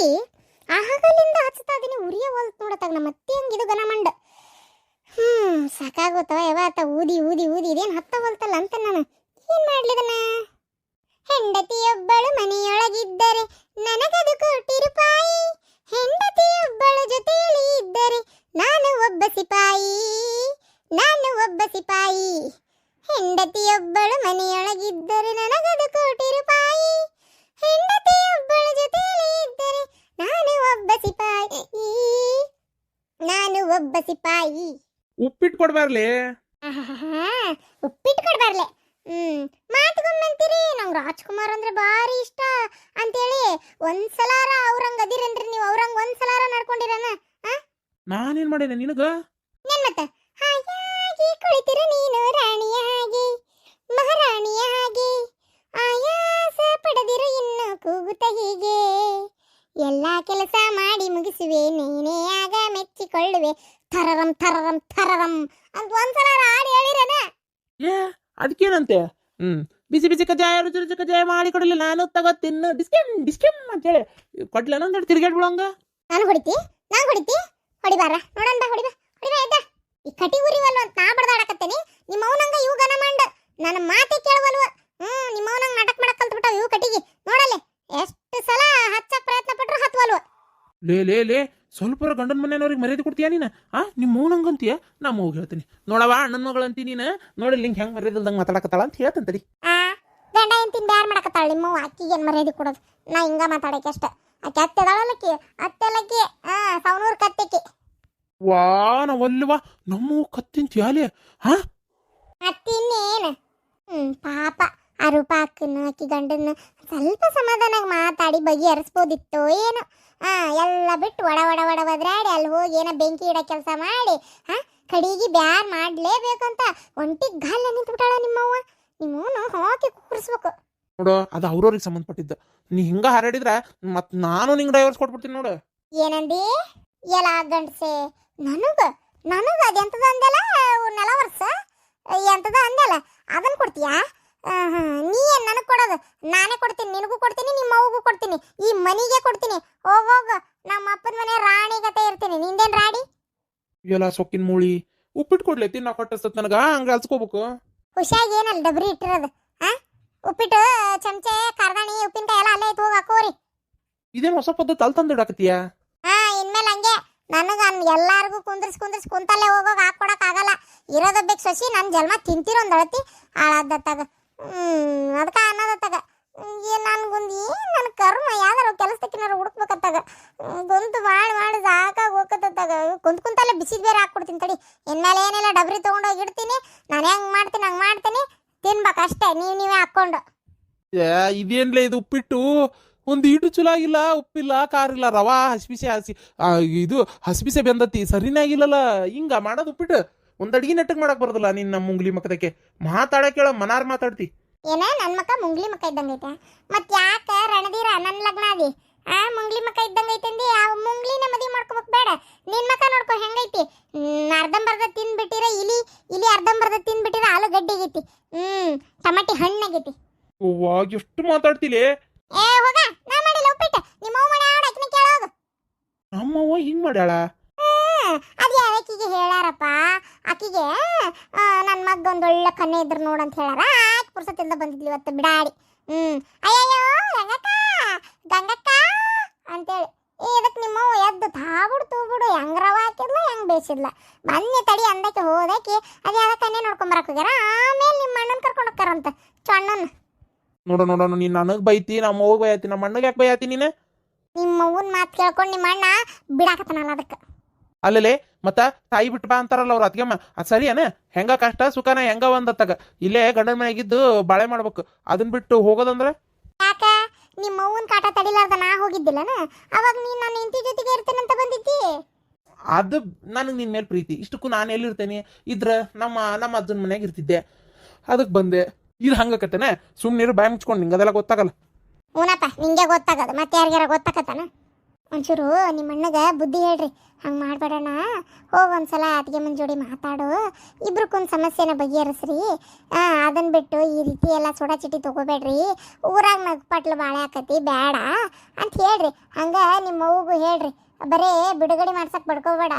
ಉರಿ ಆಹಗಲಿಂದ ಹಚ್ತಾ ಇದೀನಿ ಉರಿಯ ಹೊಲ್ತ್ ನೋಡತ್ತಾಗ ನಮ್ಮ ಅತ್ತಿ ಹಂಗಿದು ಗನಮಂಡ. ಸಾಕಾಗೋತವ ಯಾವತ್ತ ಊದಿ ಊದಿ ಊದಿ ಇದೇನು ಹತ್ತ ಹೊಲ್ತಲ್ಲ ಅಂತ ನಾನು ಏನ್ ಮಾಡ್ಲಿದನ. ಹೆಂಡತಿಯೊಬ್ಬಳು ಮನೆಯೊಳಗಿದ್ದರೆ ನನಗದು ಕೋಟಿ ರೂಪಾಯಿ, ಹೆಂಡತಿಯೊಬ್ಬಳು ಜೊತೆಯಲ್ಲಿ ಇದ್ದರೆ ನಾನು ಒಬ್ಬ ಸಿಪಾಯಿ, ನಾನು ಒಬ್ಬ ಸಿಪಾಯಿ. ಹೆಂಡತಿಯೊಬ್ಬಳು ಮನೆಯೊಳಗಿದ್ದರೆ ನನಗದು ಕೋಟಿ ರೂಪಾಯಿ, ಹೆಂಡತಿಯೊಬ್ಬಳು ಜೊತೆಯಲ್ಲಿ ಇದ್ದರೆ ನಾನು ಒಬ್ಬ ಸಿಪಾಯಿ, ನಾನು ಒಬ್ಬ ಸಿಪಾಯಿ. ಉಪ್ಪಿಟ್ಟು ಕೊಡ್ಬಾರ್ಲಿ. ಉಪ್ಪಿಟ್ಟು ಕೊಡ್ಬಾರ್ಲೆ. ಮಾತುಗೊಮ್ಮಂತೀರಿ ನಂಗೆ ರಾಜ್ಕುಮಾರ್ ಅಂದ್ರೆ ಭಾರಿ ಇಷ್ಟ ಅಂತೇಳಿ ಒಂದ್ಸಲಾರ ಅವ್ರಂಗ ಅದಿರೇನ್ರಿ ನೀವು? ಅವ್ರಂಗ ಒಂದ್ಸಲಾರ ನಡ್ಕೊಂಡಿರನ? ನಾನೇನ್ ಮಾಡೇನೆ ನಿನಗ? ಏನ್ ಮತ್ತೆ ಹಾಯಾಗಿ ಕುಳಿತಿರು ನೀನು ರಾಣಿಯ ಹಾಗೆ, ಮಹಾರಾಣಿಯ ಹಾಗೆ, ಆಯಾಸ ಪಡೆದಿರು ಇನ್ನು ಕೂಗುತ್ತ ಹೀಗೆ, ಎಲ್ಲಾ ಕೆಲಸ ಮಾಡಿ ಮುಗಿಸುವೆ ನೀನೇ ಆಗ ಮೆಚ್ಚಿಕೊಳ್ಳುವೆ, ಥರರಂ ಥರರಂ ಥರರಂ ಅಂತ ಒಂದ್ಸಲ ಹಾಡು ಹೇಳಿರನ? ಏ ಅದಕ್ಕೇನಂತೆ? ಬಿಸಿ ಬಿಸಿ ಕಜಾಯ ರುಚಿ ರುಚಿ ಕಜಾಯ ಮಾಡಿ ಕೊಡಲಿ, ನಾನು ತಗೋತೀನಿ ಡಿಸ್ಕೆಮ್ ಡಿಸ್ಕೆಮ್ ಅಂತೇಳಿ ಕೊಡ್ಲ ನಂದು ತಿರ್ಗಾಡ್ ಬಿಡಂಗ. ನಾನು ಹೊಡಿತಿ ಹೊಡಿಬಾರ ನೋಡಂದ ಹೊಡಿಬಾ ಹೊಡಿಬಾ ಎದ್ದ. ಈ ಕಟಿ ಉರಿವಲ್ವ ಅಂತ ನಾ ಬಡ್ದಾಡಕತ್ತೇನಿ, ನಿಮ್ಮ ಅವನಂಗ ಇವು ಗನ ಮಂಡ ನನ್ನ ಮಾತೆ ಕೇಳವಲ್ವ. ನಿಮ್ಮ ಅವನಂಗ ನಾಟಕ ಮಾಡಕ್ ಕಲ್ತ್ಬಿಟ್ಟಾವ ಇವು ಕಟಿಗೆ. ನೋಡಲೆ ಎಷ್ಟು ಸಲ ಹಚ್ಚಕ್ ಪ್ರಯತ್ನ ಪಟ್ರು ಹತ್ವಲ್ವ. ಲೇ ಲೇ ಲೇ ಸ್ವಲ್ಪ ಗಂಡನ ಮನೆಯವ್ರಿಗೆ ಮರ್ಯಾದೆ ಕೊಡ್ತೀಯ ನೀನು? ನಿಮ್ಮ ಮೌನಂಗಂತೀಯ? ನಾ ಹೋಗಿ ಹೇಳ್ತೀನಿ ನೋಡವ ಅಣ್ಣನ ಮಗಳು ಅಂತಿ ನೀನು, ನೋಡಿ ಲಿಂಕ್ ಹೆಂಗೆ ಮರ್ಯಾದಲ್ದಂಗೆ ಮಾತಾಡಕತ್ತಾಳ ಅಂತ ಹೇಳ್ತಂತಡಿ. ಗಂಡ ಎಂತಿನ ಬ್ಯಾರ್ ಮಾಡಕತ್ತಾಳ ನಿಮ್ಮ ಅಕ್ಕಿಗೆ ಏನು ಮರ್ಯಾದೆ ಕೊಡೋದು? ನಾ ಹಿಂಗ ಮಾತಾಡಕ್ಕೆ ಅಷ್ಟ. ಆಕೆ ಅತ್ತೆದಾಳಲ್ಲಕ್ಕಿ ಅತ್ತೆಲಕ್ಕಿ ಸವನೂರು ಕತ್ತೆಕ್ಕಿ. ವಾ ನಾವಲ್ವಾ ನಮ್ಮ ಕತ್ತಿಂತಿಯಾಲೆ ಮತ್ತಿನ್ನೇನು? ಪಾಪ ಆ ರೂಪ ಅಕ್ಕನ ಅಕ್ಕಿ ಗಂಡನ ಸ್ವಲ್ಪ ಸಮಾಧಾನಾಗಿ ಮಾತಾಡಿ ಬಗೆಹರಿಸ್ಬೋದಿತ್ತು ಏನು. ಎಲ್ಲ ಬಿಟ್ಟು ಒಡ ಒಡ ಒಡ ಒದ್ರಾಡಿ ಅಲ್ಲಿ ಹೋಗಿ ಏನೋ ಬೆಂಕಿ ಇಡೋ ಕೆಲಸ ಮಾಡಿ ಕಡಿಗೆ ಬ್ಯಾರ್ ಮಾಡ್ಲೇಬೇಕಂತ ಒಂಟಿಗೆ ಗಾಲ ನಿಂತ್ಬಿಟ್ಟಾಳ ನಿಮ್ಮವ್ವ. ನಿಮ್ಮವನು ಹಾಕಿ ಕೂರಿಸ್ಬೇಕು ನೋಡು. ಅದು ಅವ್ರವ್ರಿಗೆ ಸಂಬಂಧಪಟ್ಟಿದ್ದ. ನೀ ಹಿಂಗ ಹಾರಾಡಿದ್ರ ಮತ್ ನಾನು ನಿಂಗೆ ಡೈವರ್ಸ್ ಕೊಟ್ಬಿಡ್ತೀನಿ ನೋಡು. ಏನಂದಿ? ಎಲ್ಲ ಗಂಡಸೆ ನನಗ ನನಗ ಅದೆಂತದ ಅಂದಲ್ಲ ನೆಲವರ್ಸ ಎಂತದ ಅಂದಲ್ಲ ಅದನ್ನ ಕೊಡ್ತೀಯಾ? ನೀ ಏನ್ ನನಗೆ ಕೊಡೋದು? ನಾನೇ ಕೊಡ್ತೀನಿ, ನಿನಗೂ ಕೊಡ್ತೀನಿ, ನಿಮ್ಮ ಅವ್ವಗೂ ಕೊಡ್ತೀನಿ, ಈ ಮನಿಗೆ ಕೊಡ್ತೀನಿ. ಹೋಗೋಗ ನಮ್ಮ ಅಪ್ಪನ ಮನೆ ರಾಣಿ ಗತೆ ಇರ್ತೀನಿ. ನಿಂದೇನ್ ರಾಡಿ? ಎಲ್ಲ ಸೊಕ್ಕಿನ ಮೂಳಿ ಉಪ್ಪಿಟ್ಟು ಕೊಡ್ಲಿ ತಿನ್ನ ಕೊಟ್ಟಸತ್ ನನಗ ಹಂಗ ಅಲ್ಸ್ಕೋಬೇಕು. ಹುಷಾಗಿ ಏನಲ್ಲ ಡಬ್ರಿ ಇಟ್ಟಿರೋದು? ಉಪ್ಪಿಟ್ಟು ಚಮಚೆ ಕಾರ್ದಾಣಿ ಉಪ್ಪಿನಕಾಯಿ ಎಲ್ಲ ಅಲ್ಲೇ ಐತಿ, ಹೋಗಿ ಹಾಕೋರಿ. ಇದೇನು ಹೊಸ ಪದ್ಧತಿ ಅಲ್ಲಿ ತಂದಿಡಾಕತ್ತೀಯ? ಇನ್ಮೇಲೆ ಹಂಗೆ ನನಗ ಎಲ್ಲಾರ್ಗು ಕುಂದ್ರಿಸ್ ಕುಂತಲ್ಲೇ ಹೋಗೋಗ ಹಾಕೊಡಕ್ ಆಗಲ್ಲ. ಇರೋದೊಬ್ಬಕ್ಕೆ ಸೊಸಿ ನನ್ನ ಜನ್ಮ ತಿಂತಿರೋ ಒಂದು ಅಳತಿ ಹಾಳಾದತ್ತಾಗ. ಅದಕ್ಕೆ ಅನ್ನೋದತ್ತಾಗ ನನ್ಗೊಂದು ನನ್ನ ಕರ್ಮ ಯಾವ್ದಾರ ಕೆಲಸಕ್ಕಿನಾರು ಹುಡುಕ್ಬೇಕತ್ತಾಗ ಗೊಂತು ಮಾಡಿ ಸಾಕಾಗಿ ಹೋಗತ್ತಾಗ. ಕುಂತಲ್ಲೇ ಬಿಸಿದ ಬೇರೆ ಹಾಕ್ಕೊಡ್ತೀನಿ ತಡಿ. ಇನ್ಮೇಲೆ ಏನಿಲ್ಲ ಡಬ್ರಿ ತೊಗೊಂಡೋಗಿ ಇಡ್ತೀನಿ. ನಾನು ಹೆಂಗೆ ಮಾಡ್ತೀನಿ ಹಂಗೆ ಮಾಡ್ತೀನಿ, ತಿನ್ಬೇಕು ಅಷ್ಟೇ ನೀವೇ ಹಾಕ್ಕೊಂಡು. ಇದೇನ್ಲೇ ಇದು ಉಪ್ಪಿಟ್ಟು? ಒಂದು ಈಟು ಚಲೋ ಆಗಿಲ್ಲ, ಉಪ್ಪಿಲ್ಲ, ಕಾರಿಲ್ಲ, ರವಾ ಹಸಿಬಿಸಿ ಇದು ಹಸಿಬಿಸೆ ಬೆಂದತಿ ಸರಿನೇ ಆಗಿಲ್ಲಲ್ಲ. ಹಿಂಗ ಮಾಡೋದು ಉಪ್ಪಿಟ್ಟು? ಒಂದು ಅಡಿಗೆ ನೆಟ್ಟಗೆ ಮಾಡಕ್ ಬರೋದಿಲ್ಲ ನೀನ್ ನಮ್ಮ ಮುಂಗ್ಲಿ ಮಕ್ಕದಕ್ಕೆ ಮಾತಾಡಕ್ ಹೇಳ ಮನಾರ್ ಮಾತಾಡ್ತಿ. ಏನ ನನ್ನ ಮಕ್ಕ ಮುಂಗ್ಲಿ ಮಕ್ಕ ಇದ್ದಂಗೈತೆ? ಮತ್ ಯಾಕ ರಣದೀರ ನನ್ನ ಲಗ್ನ ಆದಿ ಮುಂಗ್ಲಿ ಮಕ್ಕ ಇದ್ದಂಗೈತಂದಿ? ಆ ಮುಂಗ್ಲಿನ ಮದುವೆ ಮಾಡ್ಕೋಬೇಕು ಬೇಡ? ನಿನ್ ಮಕ್ಕ ನೋಡ್ಕೊ ಹೆಂಗೈತಿ. ಅರ್ಧಂಬರ್ಧ ತಿಂದ್ಬಿಟ್ಟಿರ ಇಲಿ ಅರ್ಧಂಬರ್ಧ ತಿಂದ್ಬಿಟ್ಟಿರ ಆಲೂಗಡ್ಡೆ ಆಗೈತಿ, ಟಮಾಟಿ ಹಣ್ಣಾಗೈತಿ. ವಾ ಎಷ್ಟು ಮಾತಾಡ್ತಿಲಿ. ಹೋಗ ನಾ ಮಾಡಿಲ್ಲ ಉಪ್ಪಿಟ್ಟು, ನಿಮ್ಮ ಅವ್ವ ಮಾಡಿ ಆಡಕಿನ ಕೇಳೋದು. ನಮ್ಮವ್ವ ಹಿಂಗ್ ಮಾಡ್ಯಾಳ? ಅದೇ ಆಕಿಗೆ ಹೇಳಾರಪ್ಪ. ಆಕಿಗೆ ನನ್ನ ಮಗ್ಗ ಒಂದೊಳ್ಳೆ ಕನ್ನೆ ಇದ್ರು ನೋಡಂತ ಹೇಳಾರ. ಆಕೆ ಪುರ್ಸತ್ತಿಂದ ಬಂದಿದ್ಲಿ ಇವತ್ತು ಬಿಡಾಡಿ. ಅಯ್ಯಯ್ಯೋ ಗಂಗಕ್ಕ ಗಂಗಕ್ಕ ಅಂತೇಳಿ ಇದಕ್ಕೆ ನಿಮ್ಮವ್ವ ಎದ್ದು ತೂಬಿಡು ಹೆಂಗ್ ರವ ಹಾಕಿದ್ಲ ಹೆಂಗ್ ಬೇಯಿಸಿದ್ಲ. ಬನ್ನಿ ತಡಿ ಅಂದಕ್ಕೆ ಹೋದಕ್ಕೆ ಅದೇ ಅದ ಕನ್ನೆ ನೋಡ್ಕೊಂಬರಕ್ ಹೋಗ್ಯಾರ. ಆಮೇಲೆ ನಿಮ್ಮ ಅಣ್ಣನ ಕರ್ಕೊಂಡು ಹೋಗ್ತಾರಂತ ಚಣ್ಣನ. ನೋಡ ನೀನ್ ನನಗ್ ಬೈತಿ, ನಮ್ಮ ಅವ್ವ ಬೈತಿ, ನಮ್ಮ ಅಣ್ಣಗೆ ಯಾಕೆ ಬೈತಿ ನೀನು? ನಿಮ್ಮ ಅವ್ವನ ಮಾತು ಕೇಳ್ಕೊಂಡು ನಿಮ್ಮ ಅಣ್ಣ ಬಿಡಾಕತ್ತಾನಲ್ಲ ಅದಕ್ಕೆ. ಅಲ್ಲಲೇ ಮತ್ತ ತಾಯಿ ಬಿಟ್ಟು ಬಾ ಅಂತಾರಲ್ಲ ಅವ್ರ ಅತ್ಗೆಮ್ಮ, ಅದು ಸರಿಯೇನ? ಹೆಂಗ ಕಷ್ಟ ಸುಖನ ಹೆಂಗ ಒಂದತ್ತಾಗ ಇಲ್ಲೇ ಗಂಡನ ಮನೆಗಿದ್ದು ಬಾಳೆ ಮಾಡ್ಬೇಕು, ಅದನ್ನ ಬಿಟ್ಟು ಹೋಗೋದಂದ್ರೆ ಯಾಕ? ನಿಮ್ಮ ಅವ್ವನ ಕಾಟ ತಡಿಲಾರ್ದ ನಾ ಹೋಗಿದ್ದಿಲ್ಲನ? ಅವಾಗ ನೀನ್ ನನ್ನ ಹೆಂಡತಿ ಜೊತೆಗೆ ಇರ್ತೇನಂತ ಬಂದಿದ್ದಿ. ಅದು ನನಗೆ ನಿನ್ ಮೇಲೆ ಪ್ರೀತಿ. ಇಷ್ಟಕ್ಕೂ ನಾನು ಎಲ್ಲಿರ್ತೇನೆ ಇದ್ರ ನಮ್ಮ ಅಜ್ಜನ ಮನ್ಯಾಗ ಇರ್ತಿದ್ದೆ, ಅದಕ್ಕೆ ಬಂದೆ. ಇದು ಹಂಗಕತ್ತೇನೆ ಸುಮ್ಮನಿರು ಬಾಯಿ ಮುಚ್ಕೊಂಡು, ನಿಂಗೆ ಅದೆಲ್ಲ ಗೊತ್ತಾಗಲ್ಲ. ಹೂನಪ್ಪ ನಿಂಗೆ ಗೊತ್ತಾಗದು, ಮತ್ತೆ ಯಾರಿಗಾರ ಗೊತ್ತಾಗತ್ತಾನ? ಒಂಚೂರು ನಿಮ್ಮ ಅಣ್ಣಗೆ ಬುದ್ಧಿ ಹೇಳ್ರಿ, ಹಂಗೆ ಮಾಡಬೇಡಣ. ಒಂದ್ಸಲ ಅತ್ತಿಗೆ ಮನ್ ಜೋಡಿ ಮಾತಾಡು, ಇಬ್ರಕ್ಕೊಂದು ಸಮಸ್ಯೆನ ಬಗೆಹರಿಸ್ರಿ. ಅದನ್ನ ಬಿಟ್ಟು ಈ ರೀತಿ ಎಲ್ಲ ಸೋಡಾ ಚೀಟಿ ತೊಗೋಬೇಡ್ರಿ, ಊರಾಗ ನಗ್ಪಟ್ಲು ಬಾಳೆ ಆಕತಿ ಬೇಡ ಅಂತ ಹೇಳ್ರಿ. ಹಂಗೆ ನಿಮ್ಮ ಅವ್ಗೂ ಹೇಳ್ರಿ, ಬರೇ ಬಿಡುಗಡೆ ಮಾಡ್ಸಕ್ಕೆ ಬಡ್ಕೋಬೇಡ.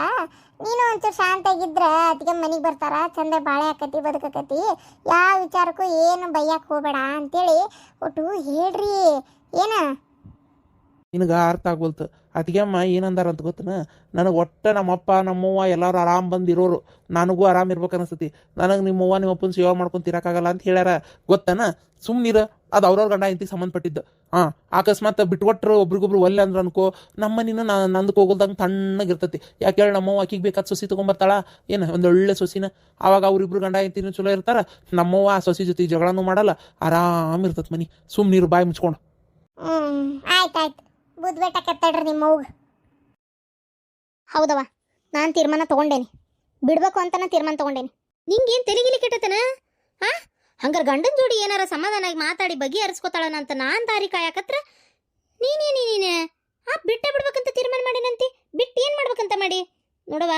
ನೀನು ಒಂಚೂರು ಶಾಂತಾಗಿದ್ರೆ ಅತ್ತಿಗೆ ಮನೆಗೆ ಬರ್ತಾರ, ಚಂದ ಬಾಳೆ ಆಕತಿ ಬದುಕಕತಿ, ಯಾವ ವಿಚಾರಕ್ಕೂ ಏನು ಬೈಯಕ್ಕೆ ಹೋಗಬೇಡ ಅಂತೇಳಿ ಒಟ್ಟು ಹೇಳ್ರಿ. ಏನ ನಿನಗೆ ಅರ್ಥ ಆಗ್ಬೋಲ್ತು. ಅತ್ತಿಗೆಮ್ಮ ಏನಂದಾರ ಅಂತ ಗೊತ್ತನ, ನನಗೆ ಒಟ್ಟು ನಮ್ಮಪ್ಪ ನಮ್ಮವ್ವ ಎಲ್ಲರೂ ಆರಾಮ್ ಬಂದಿರೋರು, ನನಗೂ ಆರಾಮ್ ಇರ್ಬೇಕು ಅನಿಸ್ತತಿ. ನನಗೆ ನಿಮ್ಮವ್ವ ನಿಮ್ಮಪ್ಪನ ಸೇವೆ ಮಾಡ್ಕೊಂತಿರಕ್ಕಾಗಲ್ಲ ಅಂತ ಹೇಳ್ಯಾರ ಗೊತ್ತನ. ಸುಮ್ಮನಿರ, ಅದು ಅವ್ರವ್ರ ಗಂಡ ಇಂತಿಗೆ ಸಂಬಂಧಪಟ್ಟಿದ್ದು. ಅಕಸ್ಮಾತ್ ಬಿಟ್ಕೊಟ್ರು ಒಬ್ರಿಗೊಬ್ರು ಒಲ್ಲೆ ಅಂದ್ರೆ ಅನ್ಕೋ, ನಮ್ಮನಿನ ನಂದಕ್ಕೆ ಹೋಗೋದಂಗೆ ತಣ್ಣಗಿರ್ತತಿ. ಯಾಕೆ ಹೇಳಿ, ನಮ್ಮವ್ವ ಆಕಿಗೆ ಬೇಕಾದ ಸೊಸಿ ತೊಗೊಂಬರ್ತಾಳ ಏನು, ಒಂದು ಒಳ್ಳೆ ಸೊಸಿನ. ಆವಾಗ ಅವ್ರಿಬ್ರು ಗಂಡ ಇಂತಿನೂ ಚಲೋ ಇರ್ತಾರ. ನಮ್ಮವ್ವ ಆ ಸೊಸಿ ಜೊತೆ ಜಗಳನೂ ಮಾಡಲ್ಲ, ಆರಾಮ್ ಇರ್ತತಿ ಮನಿ. ಸುಮ್ಮನಿರು, ಬಾಯಿ ಮುಚ್ಕೊಂಡು. ಆಯ್ತಾಯ್ತು, ಬುದ್ಧಿಬೇಟ ಕೆತ್ತಡ್ರಿ ನಿಮ್ಮ ಅವ್ಗ. ಹೌದವ, ನಾನು ತೀರ್ಮಾನ ತೊಗೊಂಡೇನಿ, ಬಿಡ್ಬೇಕು ಅಂತನ ತೀರ್ಮಾನ ತೊಗೊಂಡೇನಿ. ನಿಂಗೇನು ತೆಲಿಗಿಲಿ ಕೆಟ್ಟತನ? ಹಂಗಾರೆ ಗಂಡನ ಜೋಡಿ ಏನಾರ ಸಮಾಧಾನಾಗಿ ಮಾತಾಡಿ ಬಗೆಹರಿಸ್ಕೊತಾಳನಂತ ನಾನು ದಾರಿ ಕಾಯಕತ್ರ ನೀನೇ ಬಿಟ್ಟೆ ಬಿಡ್ಬೇಕಂತ ತೀರ್ಮಾನ ಮಾಡಿನಂತಿ. ಬಿಟ್ಟು ಏನು ಮಾಡ್ಬೇಕಂತ ಮಾಡಿ ನೋಡವ.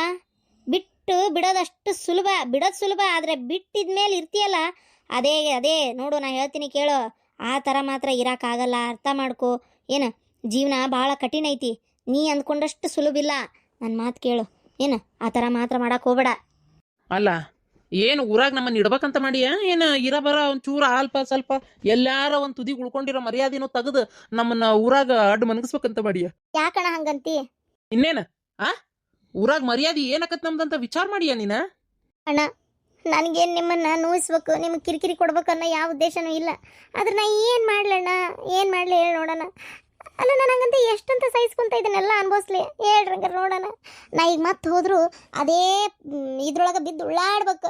ಬಿಟ್ಟು ಬಿಡೋದಷ್ಟು ಸುಲಭ, ಬಿಡೋದು ಸುಲಭ, ಆದರೆ ಬಿಟ್ಟಿದ್ಮೇಲೆ ಇರ್ತೀಯಲ್ಲ ಅದೇ ನೋಡು, ನಾ ಹೇಳ್ತೀನಿ ಕೇಳು. ಆ ಥರ ಮಾತ್ರ ಇರೋಕ್ಕಾಗಲ್ಲ, ಅರ್ಥ ಮಾಡ್ಕೋ. ಏನು, ಜೀವನ ಭಾಳ ಕಠಿಣ ಐತಿ, ನೀ ಅಂದ್ಕೊಂಡಷ್ಟು ಸುಲಭಿಲ್ಲ. ನನ್ನ ಮಾತು ಕೇಳು, ಏನು ಆ ಥರ ಮಾತ್ರ ಮಾಡಕ್ಕೆ ಹೋಗ್ಬೇಡ. ಅಲ್ಲ, ಏನು ಊರಾಗ ನಮ್ಮನ್ನ ಇಡ್ಬೇಕಂತ ಮಾಡಿಯ ಏನು? ಬರ ಒಂಚೂರು ಅಲ್ಪ ಸ್ವಲ್ಪ ಎಲ್ಲಾರ ಒಂದು ತುದಿಗೆ ಉಳ್ಕೊಂಡಿರೋ ಮರ್ಯಾದೆನೂ ತೆಗೆದು ನಮ್ಮನ್ನ ಊರಾಗ ಅಡ್ಡು ಮನಗಿಸ್ಬೇಕಂತ ಮಾಡಿಯ? ಯಾಕಣ ಹಂಗಂತಿ? ಇನ್ನೇನ ಊರಾಗ ಮರ್ಯಾದೆ ಏನಕತ್ ನಮ್ದಂತ ವಿಚಾರ ಮಾಡಿಯ ನೀನ? ಅಣ್ಣ, ನನಗೇನು ನಿಮ್ಮನ್ನು ನೋಯಿಸ್ಬೇಕು, ನಿಮಗೆ ಕಿರಿಕಿರಿ ಕೊಡ್ಬೇಕು ಅನ್ನೋ ಯಾವ ಉದ್ದೇಶನೂ ಇಲ್ಲ. ಆದ್ರೆ ನಾ ಏನು ಮಾಡ್ಲಣ್ಣ, ಏನು ಮಾಡಲಿ ಹೇಳಿ ನೋಡೋಣ. ಅಲ್ಲ, ನಾನು ಹಂಗಂತ ಎಷ್ಟಂತ ಸಹಿಸ್ಕೊಂತ ಇದನ್ನೆಲ್ಲ ಅನ್ಭವಿಸ್ಲಿ ಹೇಳ್ರಂಗಾರ ನೋಡೋಣ. ನಾ ಈಗ ಮತ್ತೆ ಹೋದ್ರು ಅದೇ ಇದ್ರೊಳಗೆ ಬಿದ್ದು ಉಳ್ಳಾಡ್ಬೇಕು.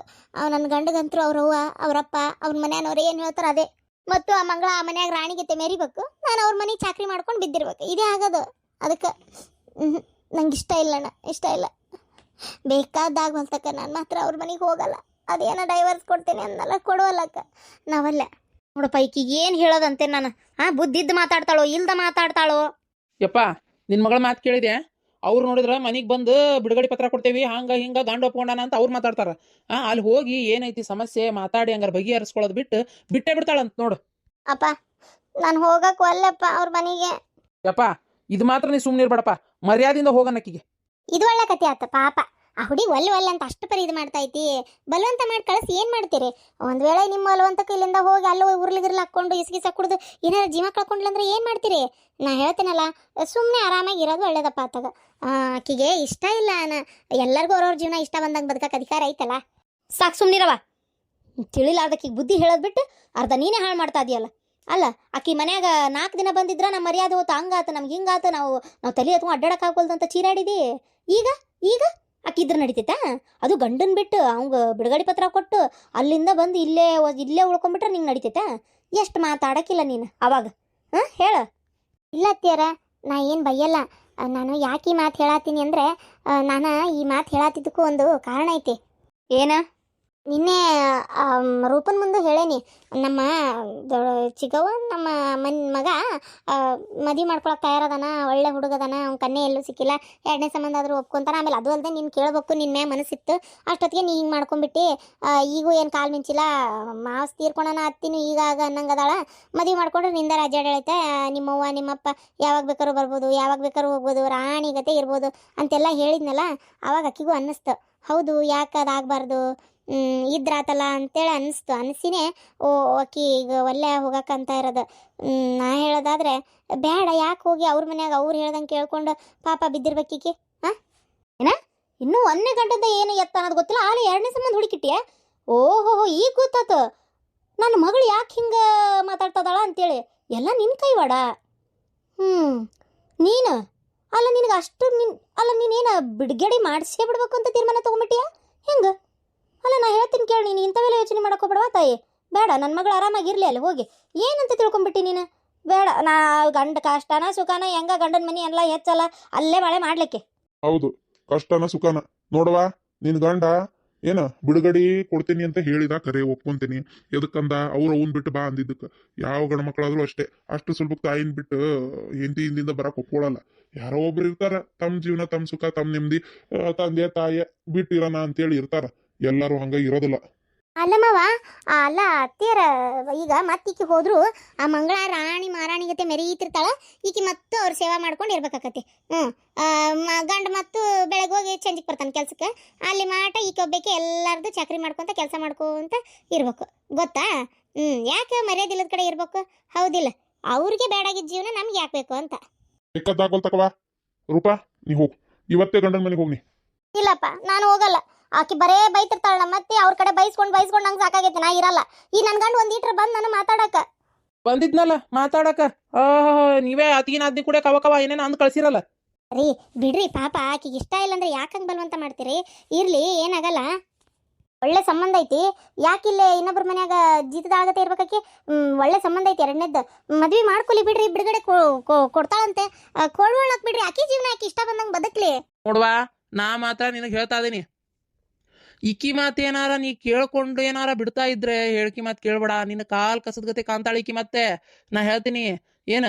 ನನ್ನ ಗಂಡಗಂತರು ಅವ್ರವ್ವ ಅವರಪ್ಪ ಅವ್ರ ಮನೆಯವ್ರು ಏನು ಹೇಳ್ತಾರೆ ಅದೇ. ಮತ್ತು ಆ ಮಂಗಳ ಆ ಮನ್ಯಾಗ ರಾಣಿಗತೆ ಮೆರಿಬೇಕು, ನಾನು ಅವ್ರ ಮನೆಗೆ ಚಾಕ್ರಿ ಮಾಡ್ಕೊಂಡು ಬಿದ್ದಿರ್ಬೇಕು. ಇದೇ ಆಗೋದು. ಅದಕ್ಕೆ ನಂಗೆ ಇಷ್ಟ ಇಲ್ಲಣ್ಣ, ಇಷ್ಟ ಇಲ್ಲ. ಬೇಕಾದಾಗ ಹೊಲ್ತಕ್ಕ ನಾನು ಮಾತ್ರ ಅವ್ರ ಮನೆಗೆ ಹೋಗಲ್ಲ. ಅದೇನೋ ಡೈವರ್ಸ್ ಕೊಡ್ತೀನಿ ಅನ್ನಲ್ಲ, ಕೊಡುವಲ್ಲಕ್ಕ ನಾವಲ್ಲ. ನೋಡಪ್ಪ, ಈಕಿಗೆ ಏನು ಹೇಳೋದಂತೆ ನಾನು. ಬುದ್ಧಿದ್ದು ಮಾತಾಡ್ತಾಳೋ ಇಲ್ದ ಮಾತಾಡ್ತಾಳೋ? ಯಪ್ಪ, ನಿನ್ನ ಮಗಳ ಮಾತು ಕೇಳಿದೆ. ಅವ್ರು ನೋಡಿದ್ರೆ ಮನೆಗೆ ಬಂದು ಬಿಡುಗಡೆ ಪತ್ರ ಕೊಡ್ತೇವಿ, ಹಂಗೆ ಹಿಂಗೆ ಗಂಡು ಒಪ್ಕೊಂಡಾನ ಅಂತ ಅವ್ರು ಮಾತಾಡ್ತಾರ. ಅಲ್ಲಿ ಹೋಗಿ ಏನೈತಿ ಸಮಸ್ಯೆ ಮಾತಾಡಿ ಹಂಗಾರೆ ಬಗೆಹರಿಸ್ಕೊಳ್ಳೋದು ಬಿಟ್ಟೇ ಬಿಡ್ತಾಳಂತ ನೋಡು. ಅಪ್ಪ, ನಾನು ಹೋಗಕ್ಕೆ ಒಲ್ಲಪ್ಪ ಅವ್ರ ಮನೆಗೆ. ಯಪ್ಪ, ಇದು ಮಾತ್ರ ನೀ ಸುಮ್ಮನೆ ಇರ್ಬೇಡಪ್ಪ, ಮರ್ಯಾದಿಂದ ಹೋಗನಕ್ಕಿಗೆ. ಇದು ಒಳ್ಳೆ ಕತೆ ಆತ ಪಾಪ. ಆ ಹುಡುಗಿ ಒಲ್ಲೆ ಅಂತ ಅಷ್ಟು ಪರಿ ಇದು ಮಾಡ್ತಾ ಐತಿ. ಬಲವಂತ ಮಾಡಿ ಕಳಿಸಿ ಏನು ಮಾಡ್ತೀರಿ? ಒಂದು ವೇಳೆ ನಿಮ್ಮ ಬಲವಂತಕ್ಕೆ ಇಲ್ಲಿಂದ ಹೋಗಿ ಅಲ್ಲೂ ಉರ್ಲಿಗಿರ್ಲಿ ಹಾಕ್ಕೊಂಡು ಇಸ್ಗಿಸ ಕುಡ್ದು ಏನಾದ್ರು ಜೀವ ಕಳ್ಕೊಂಡ್ಲಂದ್ರೆ ಏನು ಮಾಡ್ತೀರಿ? ನಾ ಹೇಳ್ತೀನಲ್ಲ, ಸುಮ್ಮನೆ ಆರಾಮಾಗಿ ಇರೋದು ಒಳ್ಳೇದಪ್ಪ ಆತಾಗ. ಆಕಿಗೆ ಇಷ್ಟ ಇಲ್ಲ ಎಲ್ಲರಿಗೂ ಅವ್ರವ್ರ ಜೀವನ ಇಷ್ಟ ಬಂದಂಗೆ ಬದುಕಕ್ಕೆ ಅಧಿಕಾರ ಐತಲ್ಲ. ಸಾಕು ಸುಮ್ಮನಿರವ. ತಿಳಿಲಾರ್ದಕ್ಕಿಗೆ ಬುದ್ಧಿ ಹೇಳೋದು ಬಿಟ್ಟು ಅರ್ಧ ನೀನೇ ಹಾಳು ಮಾಡ್ತಾ ಇದೆಯಲ್ಲ. ಅಲ್ಲ, ಆಕಿ ಮನ್ಯಾಗ 4 ದಿನ ಬಂದಿದ್ರ ನಮ್ಮ ಮರ್ಯಾದೆ ಹೋತು, ಹಂಗಾತು ನಮ್ಗೆ ಹಿಂಗಾತು, ನಾವು ತಲೆ ಎತ್ಕೊಂಡು ಅಡ್ಡಾಡಕ್ಕಾಗೋಲ್ದಂತ ಚೀರಾಡಿದಿ. ಈಗ ಆಕಿದ್ರ ನಡೀತೈತಾ? ಅದು ಗಂಡನ್ ಬಿಟ್ಟು ಅವಂಗ ಬಿಡುಗಡೆ ಪತ್ರ ಕೊಟ್ಟು ಅಲ್ಲಿಂದ ಬಂದು ಇಲ್ಲೇ ಉಳ್ಕೊಂಡ್ಬಿಟ್ರೆ ನಿಂಗೆ ನಡೀತೈತಾ? ಎಷ್ಟು ಮಾತಾಡಕ್ಕಿಲ್ಲ ನೀನು ಅವಾಗ. ಹೇಳ. ಇಲ್ಲ ಅತ್ತಿಯರ, ನಾ ಏನು ಬೈಯಲ್ಲ. ನಾನು ಯಾಕೆ ಈ ಮಾತು ಹೇಳತ್ತೀನಿ ಅಂದರೆ, ನಾನು ಈ ಮಾತು ಹೇಳತ್ತಿದ್ದಕ್ಕೂ ಒಂದು ಕಾರಣ ಐತಿ. ಏನ? ನಿನ್ನೆ ರೂಪನ್ ಮುಂದೆ ಹೇಳೇನಿ, ನಮ್ಮ ಚಿಕ್ಕವ್ವ ನಮ್ಮ ಮಗ ಮದುವೆ ಮಾಡ್ಕೊಳಕ್ಕೆ ತಯಾರದಾನ, ಒಳ್ಳೆ ಹುಡುಗದಾನ, ಅವ್ನ ಕನ್ನೆ ಎಲ್ಲೂ ಸಿಕ್ಕಿಲ್ಲ, 2ನೇ ಸಂಬಂಧ ಆದರೂ ಒಪ್ಕೊಂತಾನ. ಆಮೇಲೆ ಅದು ಅಲ್ಲದೆ ನೀನು ಕೇಳಬೇಕು, ನಿನ್ನ ಮ್ಯಾಗ ಮನಸ್ಸಿತ್ತು, ಅಷ್ಟೊತ್ತಿಗೆ ನೀ ಹಿಂಗೆ ಮಾಡ್ಕೊಂಬಿಟ್ಟು ಈಗೂ ಏನು ಕಾಲು ಮಿಂಚಿಲ್ಲ, ಮಾವ್ಸ್ ತೀರ್ಕೊಳೋಣ ಅತ್ತಿನೂ ಈಗಾಗ ಅನ್ನಂಗದಾಳ, ಮದುವೆ ಮಾಡ್ಕೊಂಡ್ರೆ ನಿಂದ ರಾಜ್ಯಾಡಳಿತ, ನಿಮ್ಮವ್ವ ನಿಮ್ಮಪ್ಪ ಯಾವಾಗ ಬೇಕಾದ್ರೂ ಬರ್ಬೋದು, ಯಾವಾಗ ಬೇಕಾದ್ರೂ ಹೋಗ್ಬೋದು, ರಾಣಿಗತೆ ಇರ್ಬೋದು ಅಂತೆಲ್ಲ ಹೇಳಿದ್ನಲ್ಲ. ಆವಾಗ ಅಕ್ಕಿಗೂ ಅನ್ನಿಸ್ತು, ಹೌದು ಯಾಕೆ ಅದಾಗಬಾರ್ದು, ಇದ್ರಾತಲ್ಲ ಅಂತೇಳಿ ಅನಿಸಿನೇ ಆಕಿ ಈಗ ಒಳ್ಳೆ ಹೋಗಕ್ಕಂತ ಇರೋದು. ನಾ ಹೇಳೋದಾದ್ರೆ ಬೇಡ, ಯಾಕೆ ಹೋಗಿ ಅವ್ರ ಮನ್ಯಾಗ ಅವ್ರು ಹೇಳ್ದಂಗೆ ಕೇಳ್ಕೊಂಡು ಪಾಪ ಬಿದ್ದಿರ್ಬೇಕೀಕಿ. ಏನ ಇನ್ನೂ 1ನೇ ಗಂಟೆದ ಏನು ಎತ್ತ ಅನ್ನೋದು ಗೊತ್ತಿಲ್ಲ, ಆಲೆ 2ನೇ ಸಂಬಂಧ ಹುಡುಕಿಟ್ಟಿಯ? ಓಹೋ, ಈಗ ಗೊತ್ತಾತು ನನ್ನ ಮಗಳು ಯಾಕೆ ಹಿಂಗೆ ಮಾತಾಡ್ತದಾಳ ಅಂತೇಳಿ. ಎಲ್ಲ ನಿನ್ನ ಕೈವಾಡ. ನೀನು ಅಲ್ಲ, ನಿನಗೆ ಅಷ್ಟು ಅಲ್ಲ, ನೀನೇನು ಬಿಡುಗಡೆ ಮಾಡಿಸೇ ಬಿಡ್ಬೇಕು ಅಂತ ತೀರ್ಮಾನ ತೊಗೊಂಬಿಟ್ಟಿಯಾ ಹೆಂಗೆ? ಅಲ್ಲ, ನಾ ಹೇಳ್ತೀನಿ ಕೇಳಿ, ನೀನು ಇಂಥವೆಲ್ಲ ಯೋಚನೆ ಮಾಡೋಕೋಬೇಡವಾ ತಾಯಿ. ಬೇಡ, ನನ್ನ ಮಗಳು ಆರಾಮಾಗಿರ್ಲಿ ಅಲ್ಲಿ ಹೋಗಿ. ಏನಂತ ತಿಳ್ಕೊಂಬಿಟ್ಟಿ ನೀನು? ಬೇಡ, ನಾ ಗಂಡ ಕಷ್ಟನ ಸುಖನ ಹೆಂಗ ಗಂಡನ ಮನೆ ಎಲ್ಲ ಹೆಚ್ಚಲ್ಲ, ಅಲ್ಲೇ ಬಾಳೆ ಮಾಡ್ಲಿಕ್ಕೆ. ಹೌದು, ಕಷ್ಟನ ಸುಖನ ನೋಡವಾ. ನಿನ್ ಗಂಡ ಏನ ಬಿಡುಗಡೆ ಕೊಡ್ತೀನಿ ಅಂತ ಹೇಳಿದ, ಕರೆ ಒಪ್ಕೊಂತೀನಿ. ಎದಕ್ಕಂದ ಅವ್ರು ಅವನ್ ಬಿಟ್ಟು ಬಾ ಅಂದಿದ್ದಕ್ಕೆ. ಯಾವ ಗಂಡ ಮಕ್ಕಳಾದ್ರೂ ಅಷ್ಟೇ, ಅಷ್ಟು ಸುಲಭಕ್ಕೆ ತಾಯಿನ ಬಿಟ್ಟು ಹಿಂದಿಂದ ಬರಕ್ ಒಪ್ಕೊಳ್ಳಲ್ಲ. ಯಾರೋ ಒಬ್ರು ಇರ್ತಾರ ತಮ್ಮ ಜೀವನ ತಮ್ಮ ಸುಖ ತಮ್ಮ ನೆಮ್ಮದಿ ತಂದೆ ತಾಯಿ ಬಿಟ್ಟಿರೋಣ ಅಂತೇಳಿ ಇರ್ತಾರ. ಎಲ್ಲರೂ ಹಂಗ ಇರೋದಿಲ್ಲ. ಅಲ್ಲಮ್ಮವ ಅಲ್ಲ ಅತ್ತಿಯರ ಈಗ ಮತ್ತೀಕಿ ಹೋದ್ರು ಆ ಮಂಗಳ ರಾಣಿ ಮಹಾರಾಣಿಗತೆ ಮೆರೀತಿರ್ತಾಳ. ಈಕಿ ಮತ್ತು ಅವ್ರ ಸೇವಾ ಮಾಡ್ಕೊಂಡು ಇರ್ಬೇಕಾಕತಿ. ಗಂಡ ಮತ್ತು ಬೆಳಗ್ಗೆ ಹೋಗಿ ಚಂಜಿಗೆ ಬರ್ತಾನೆ ಕೆಲ್ಸಕ್ಕೆ. ಅಲ್ಲಿ ಮಾಟ ಈಕೆ ಒಬ್ಬಕ್ಕೆ ಎಲ್ಲಾರ್ದು ಚಾಕ್ರಿ ಮಾಡ್ಕೊಂತ ಕೆಲಸ ಮಾಡ್ಕೊಂತ ಇರ್ಬೇಕು. ಗೊತ್ತಾ? ಯಾಕೆ ಮರ್ಯಾದಿಲ್ಲದ ಕಡೆ ಇರ್ಬೇಕು? ಹೌದಿಲ್ಲ? ಅವ್ರಿಗೆ ಬೇಡಾಗಿದ್ದ ಜೀವನ ನಮ್ಗೆ ಯಾಕೆ ಬೇಕು ಅಂತ. ಸಿಕ್ಕದ್ದಾಗೋಲ್ ತಕವಾ ರೂಪಾ, ನೀ ಹೋಗು, ಇವತ್ತೇ ಗಂಡನ ಮನೆಗೆ ಹೋಗ್ನಿ. ಇಲ್ಲಪ್ಪ, ನಾನು ಹೋಗಲ್ಲ. ಆಕಿ ಬರೇ ಬೈತಿರ್ತಾಳ. ಮತ್ತೆ ಅವ್ರ ಕಡೆ ಬೈಸ್ಕೊಂಡ್ ನಂಗೆ ಸಾಕಾಗೈತೆ. ನಾ ಇರಲ್ಲ. ಈ ನನ್ ಗಂಡ ಒಂದ್ ಈಟ್ರ ಬಂದ್ ನಾನು ಮಾತಾಡಕ ಬಂದಿದ್ನಲ್ಲ ಮಾತಾಡಕ. ನೀವೇ ಅತಿಗಿನ ಅದ್ನಿ ಕೂಡ ಕವ ಏನೇನ ಅಂದ್ ಕಳ್ಸಿರಲ್ಲ. ರೀ ಬಿಡ್ರಿ, ಪಾಪ ಆಕಿಗೆ ಇಷ್ಟ ಇಲ್ಲ ಅಂದ್ರೆ ಯಾಕಂಗ್ ಬಲ್ವಂತ ಮಾಡ್ತೀರಿ? ಇರ್ಲಿ, ಏನಾಗಲ್ಲ. ಒಳ್ಳೆ ಸಂಬಂಧ ಐತಿ. ಯಾಕಿಲ್ಲೇ ಇನ್ನೊಬ್ರ ಮನ್ಯಾಗ ಜೀತದಾಗತ್ತೆ ಇರ್ಬೇಕಾಕಿ? ಒಳ್ಳೆ ಸಂಬಂಧ ಐತಿ. ಎರಡನೇದ್ದು ಮದ್ವಿ ಮಾಡ್ಕೊಲಿ ಬಿಡ್ರಿ, ಬಿಡುಗಡೆ ಕೊಡ್ತಾಳಂತೆ. ಕೊಡ್ವಳಕ್ ಬಿಡ್ರಿ. ಆಕಿ ಜೀವನ ಆಕಿ ಇಷ್ಟ ಬಂದಂಗೆ ಬದುಕ್ಲಿ. ನೋಡ್ವಾ, ನಾ ಮಾತ್ರ ನಿನಗೆ ಹೇಳ್ತಾ ಇದೀನಿ, ಇಕ್ಕಿ ಮಾತು ಏನಾರ ನೀ ಕೇಳ್ಕೊಂಡು ಏನಾರ ಬಿಡ್ತಾ ಇದ್ರೆ ಹೇಳ್ಕಿ ಮಾತು ಕೇಳ್ಬೇಡ. ನಿನ್ನ ಕಾಲ್ ಕಸದ್ಗತೆ ಕಾಂತಾಳ ಈಕಿ. ಮತ್ತೆ ನಾ ಹೇಳ್ತೀನಿ ಏನ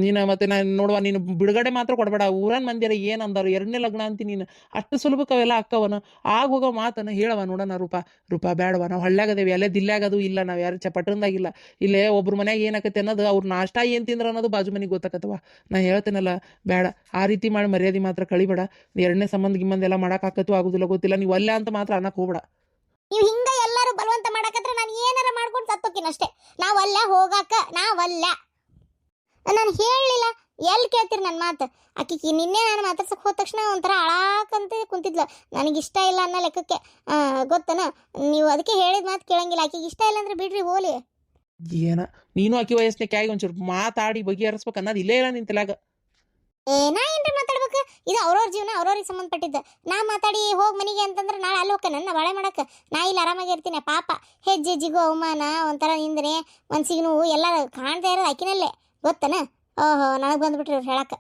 ನೀನು ಮತ್ತೆ ನಾನು ನೋಡುವ, ನೀನು ಬಿಡುಗಡೆ ಮಾತ್ರ ಕೊಡಬೇಡ. ಊರನ್ ಮಂದಿರ ಏನ್ ಅಂದಾರು, ಎರಡನೇ ಲಗ್ನ ಅಂತೀನಿ ನೀನು. ಅಷ್ಟು ಸುಲಭಕ್ಕೆ ಅವೆಲ್ಲ ಅಕ್ಕವನ ಆಗ ಹೋಗೋ ಮಾತನ್ನ ಹೇಳವ ನೋಡೋಣ. ರೂಪಾ ಬೇಡವ, ನಾವು ಹಳ್ಳ್ಯಾಗದೇವಿ, ಅಲ್ಲೇ ದಿಲ್ಲಾಗದು ಇಲ್ಲ. ನಾವು ಯಾರು ಪಟ್ಟಣದಾಗಿಲ್ಲ. ಇಲ್ಲೇ ಒಬ್ರು ಮನ್ಯಾಗ ಏನಾಕತಿ ಅನ್ನೋದು, ಅವ್ರ ನಾಷ್ಟ ಏನ್ ತಿಂದ್ರ ಅನ್ನೋದು ಬಾಜು ಮನೆಗೆ ಗೊತ್ತಾಕತ್ತವ. ನಾ ಹೇಳ್ತೇನಲ್ಲ, ಬೇಡ ಆ ರೀತಿ ಮಾಡಿ ಮರ್ಯಾದೆ ಮಾತ್ರ ಕಳಿಬೇಡ. ಎರಡನೇ ಸಂಬಂಧ ಗಿಂಬಂಧ ಎಲ್ಲ ಮಾಡಕ್ ಆಕತ್ತು ಆಗುದಿಲ್ಲ ಗೊತ್ತಿಲ್ಲ. ನೀವು ಅಲ್ಲ ಅಂತ ಮಾತ್ರ ಅನ್ನಕ್ ಹೋಗ್ಬೇಡ. ನೀವು ಹಿಂಗ ಎಲ್ಲರೂ ಬಲವಂತ ಮಾಡಕತ್ರ ನಾನು ಏನಾರ ಮಾಡ್ಕೊಂಡು ಸತ್ತೋಕಿನಷ್ಟೇ. ನಾವಲ್ಲ ಹೋಗಾಕ, ನಾವಲ್ಲ. ನಾನು ಹೇಳಲಿಲ್ಲ, ಎಲ್ಲಿ ಕೇಳ್ತೀರಿ ನನ್ನ ಮಾತು? ಆಕಿಗೆ ನಿನ್ನೆ ನಾನು ಮಾತಾಡ್ಸಕ್ಕೆ ಹೋದ ತಕ್ಷಣ ಒಂಥರ ಅಳಾಕಂತ ಕುಂತಿದ್ಲು. ನನಗಿಷ್ಟ ಇಲ್ಲ ಅನ್ನೋ ಲೆಕ್ಕಕ್ಕೆ. ಗೊತ್ತನ? ನೀವು ಅದಕ್ಕೆ ಹೇಳಿದ ಮಾತು ಕೇಳಂಗಿಲ್ಲ. ಆಕಿಗೆ ಇಷ್ಟ ಇಲ್ಲ ಅಂದ್ರೆ ಬಿಡ್ರಿ, ಹೋಲಿ. ಏನ ನೀನು ಆಕಿ ವಯಸ್ಸಕ್ಕೆ ಆಗಿ ಒಂಚೂರು ಮಾತಾಡಿ ಬಗೆಹರಿಸ್ಬೇಕು ಅನ್ನೋದು ಇಲ್ಲೇ ಇಲ್ಲ ನಿನ್ ತಲೆಯಾಗ. ನಾ ಏನ್ರಿ ಮಾತಾಡ್ಬೇಕು? ಇದು ಅವ್ರವ್ರ ಜೀವನ, ಅವ್ರವ್ರಿಗೆ ಸಂಬಂಧಪಟ್ಟಿದ್ದ. ನಾ ಮಾತಾಡಿ ಹೋಗಿ ಮನೆಗೆ ಅಂತಂದ್ರೆ ನಾಳೆ ಅಲ್ಲಿ ಹೋಗ ನನ್ನ ಬಾಳೆ ಮಾಡಕ್ಕೆ. ನಾ ಇಲ್ಲಿ ಆರಾಮಾಗಿ ಇರ್ತೀನಿ. ಪಾಪ ಹೆಜ್ಜೆ ಜಿಗು ಅವಮಾನ, ಒಂಥರ ನಿಂದನೆ, ಮನ್ಸಿಗೆ ನೋವು ಎಲ್ಲ ಕಾಣ್ತಾ ಇರೋದು ಆಕಿನಲ್ಲೇ. ಗೊತ್ತನ? ಓಹೋ, ನನಗೆ ಬಂದ್ಬಿಟ್ರಿ ಅವ್ರು ಹೇಳಕ್ಕೆ.